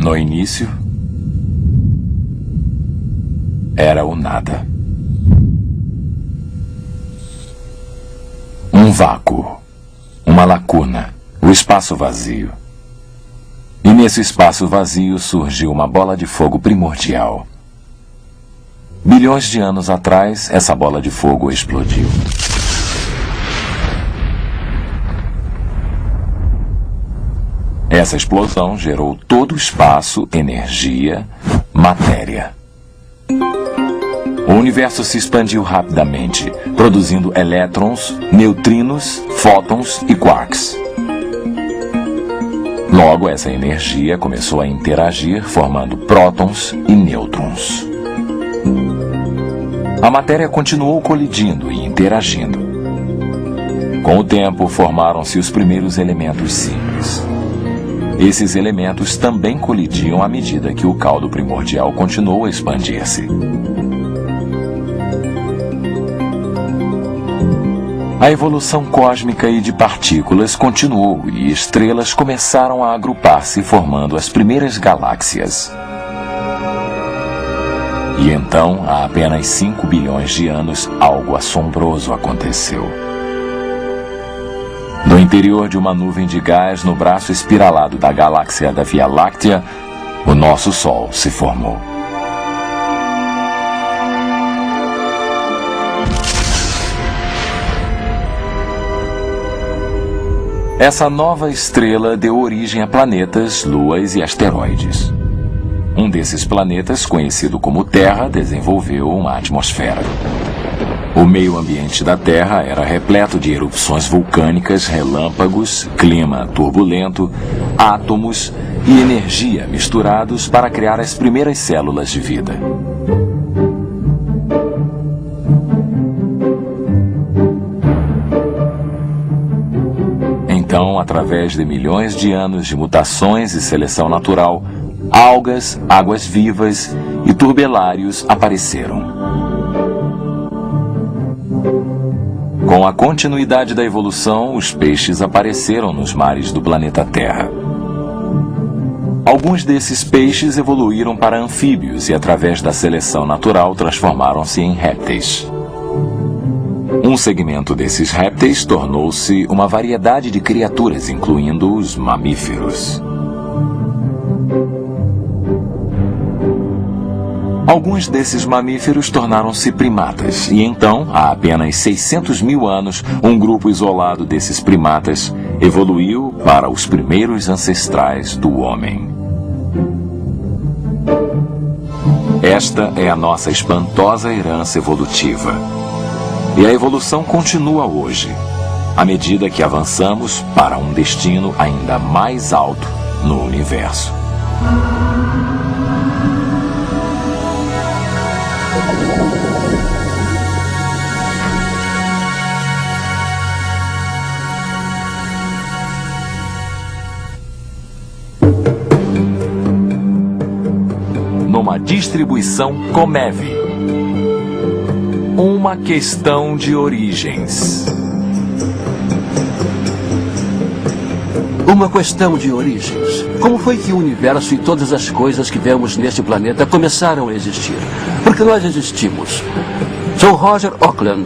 No início, era o nada. Um vácuo, uma lacuna, o espaço vazio. E nesse espaço vazio surgiu uma bola de fogo primordial. Bilhões de anos atrás, essa bola de fogo explodiu. Essa explosão gerou todo o espaço, energia, matéria. O universo se expandiu rapidamente, produzindo elétrons, neutrinos, fótons e quarks. Logo, essa energia começou a interagir, formando prótons e nêutrons. A matéria continuou colidindo e interagindo. Com o tempo, formaram-se os primeiros elementos simples. Esses elementos também colidiam à medida que o caldo primordial continuou a expandir-se. A evolução cósmica e de partículas continuou e estrelas começaram a agrupar-se, formando as primeiras galáxias. E então, há apenas 5 bilhões de anos, algo assombroso aconteceu. No interior de uma nuvem de gás, no braço espiralado da galáxia da Via Láctea, o nosso Sol se formou. Essa nova estrela deu origem a planetas, luas e asteroides. Um desses planetas, conhecido como Terra, desenvolveu uma atmosfera. O meio ambiente da Terra era repleto de erupções vulcânicas, relâmpagos, clima turbulento, átomos e energia misturados para criar as primeiras células de vida. Então, através de milhões de anos de mutações e seleção natural, algas, águas vivas e turbelários apareceram. Com a continuidade da evolução, os peixes apareceram nos mares do planeta Terra. Alguns desses peixes evoluíram para anfíbios e, através da seleção natural, transformaram-se em répteis. Um segmento desses répteis tornou-se uma variedade de criaturas, incluindo os mamíferos. Alguns desses mamíferos tornaram-se primatas, e então, há apenas 600 mil anos, um grupo isolado desses primatas evoluiu para os primeiros ancestrais do homem. Esta é a nossa espantosa herança evolutiva. E a evolução continua hoje, à medida que avançamos para um destino ainda mais alto no universo. Numa distribuição Comev. Uma questão de origens. Uma questão de origens. Como foi que o universo e todas as coisas que vemos neste planeta começaram a existir? Porque nós existimos. Sou Roger Auckland.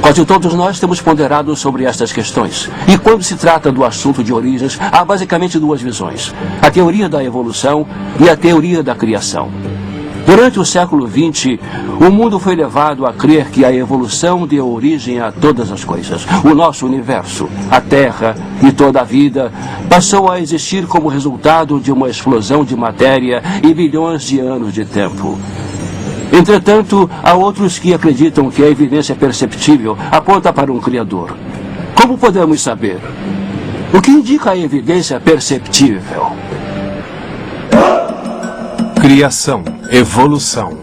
Quase todos nós temos ponderado sobre estas questões. E quando se trata do assunto de origens, há basicamente duas visões: a teoria da evolução e a teoria da criação. Durante o século XX, o mundo foi levado a crer que a evolução deu origem a todas as coisas. O nosso universo, a Terra e toda a vida passou a existir como resultado de uma explosão de matéria e bilhões de anos de tempo. Entretanto, há outros que acreditam que a evidência perceptível aponta para um Criador. Como podemos saber? O que indica a evidência perceptível? Criação, evolução.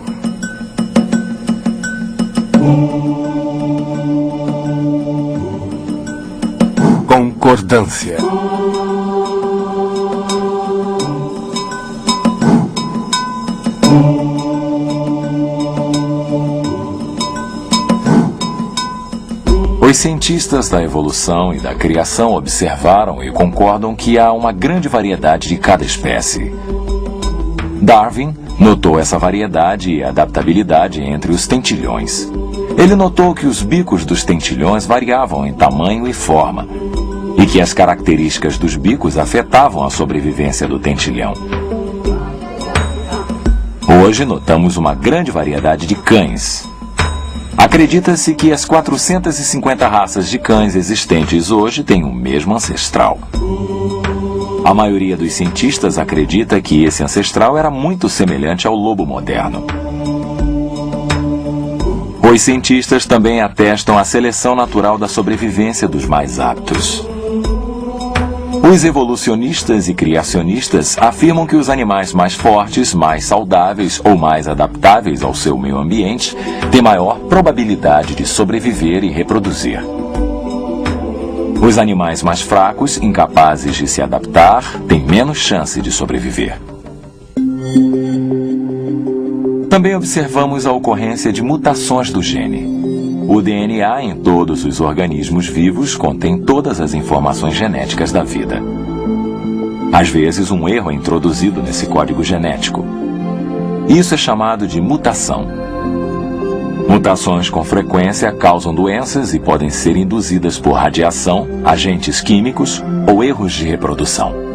Concordância. Os cientistas da evolução e da criação observaram e concordam que há uma grande variedade de cada espécie. Darwin notou essa variedade e adaptabilidade entre os tentilhões. Ele notou que os bicos dos tentilhões variavam em tamanho e forma, e que as características dos bicos afetavam a sobrevivência do tentilhão. Hoje notamos uma grande variedade de cães. Acredita-se que as 450 raças de cães existentes hoje têm o mesmo ancestral. A maioria dos cientistas acredita que esse ancestral era muito semelhante ao lobo moderno. Os cientistas também atestam a seleção natural da sobrevivência dos mais aptos. Os evolucionistas e criacionistas afirmam que os animais mais fortes, mais saudáveis ou mais adaptáveis ao seu meio ambiente têm maior probabilidade de sobreviver e reproduzir. Os animais mais fracos, incapazes de se adaptar, têm menos chance de sobreviver. Também observamos a ocorrência de mutações do gene. O DNA em todos os organismos vivos contém todas as informações genéticas da vida. Às vezes, um erro é introduzido nesse código genético. Isso é chamado de mutação. Mutações com frequência causam doenças e podem ser induzidas por radiação, agentes químicos ou erros de reprodução.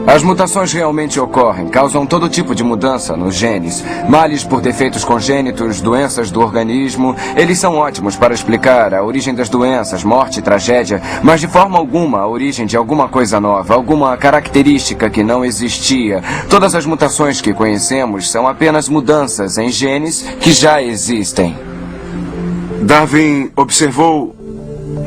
As mutações realmente ocorrem, causam todo tipo de mudança nos genes. Males por defeitos congênitos, doenças do organismo. Eles são ótimos para explicar a origem das doenças, morte e tragédia, mas de forma alguma a origem de alguma coisa nova, alguma característica que não existia. Todas as mutações que conhecemos são apenas mudanças em genes que já existem. Darwin observou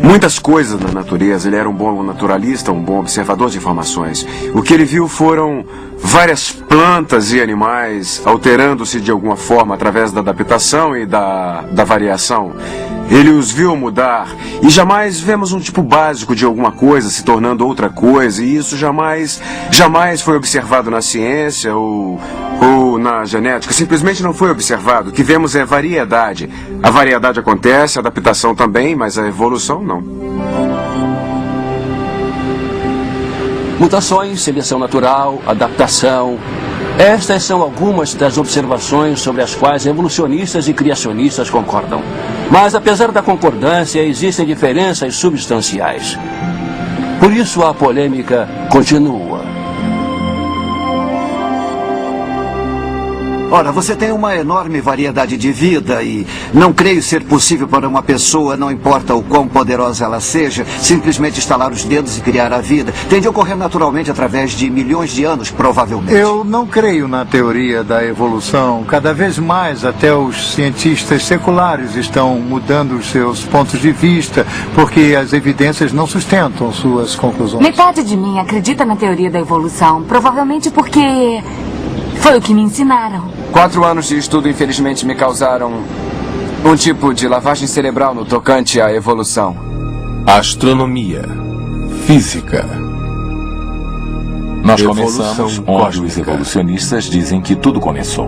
muitas coisas na natureza. Ele era um bom naturalista, um bom observador de informações. O que ele viu foram várias plantas e animais alterando-se de alguma forma através da adaptação e da variação. Ele os viu mudar e jamais vemos um tipo básico de alguma coisa se tornando outra coisa, e isso jamais foi observado na ciência ou na genética. Simplesmente não foi observado. O que vemos é variedade. A variedade acontece, a adaptação também, mas a evolução não. Mutações, seleção natural, adaptação. Estas são algumas das observações sobre as quais evolucionistas e criacionistas concordam. Mas, apesar da concordância, existem diferenças substanciais. Por isso, a polêmica continua. Ora, você tem uma enorme variedade de vida e não creio ser possível para uma pessoa, não importa o quão poderosa ela seja, simplesmente estalar os dedos e criar a vida. Tem de ocorrer naturalmente através de milhões de anos, provavelmente. Eu não creio na teoria da evolução. Cada vez mais, até os cientistas seculares estão mudando os seus pontos de vista, porque as evidências não sustentam suas conclusões. Metade de mim acredita na teoria da evolução, provavelmente porque foi o que me ensinaram. 4 anos de estudo, infelizmente, me causaram um tipo de lavagem cerebral no tocante à evolução. Astronomia. Física. Nós Evolução começamos onde os cósmica. evolucionistas dizem que tudo começou.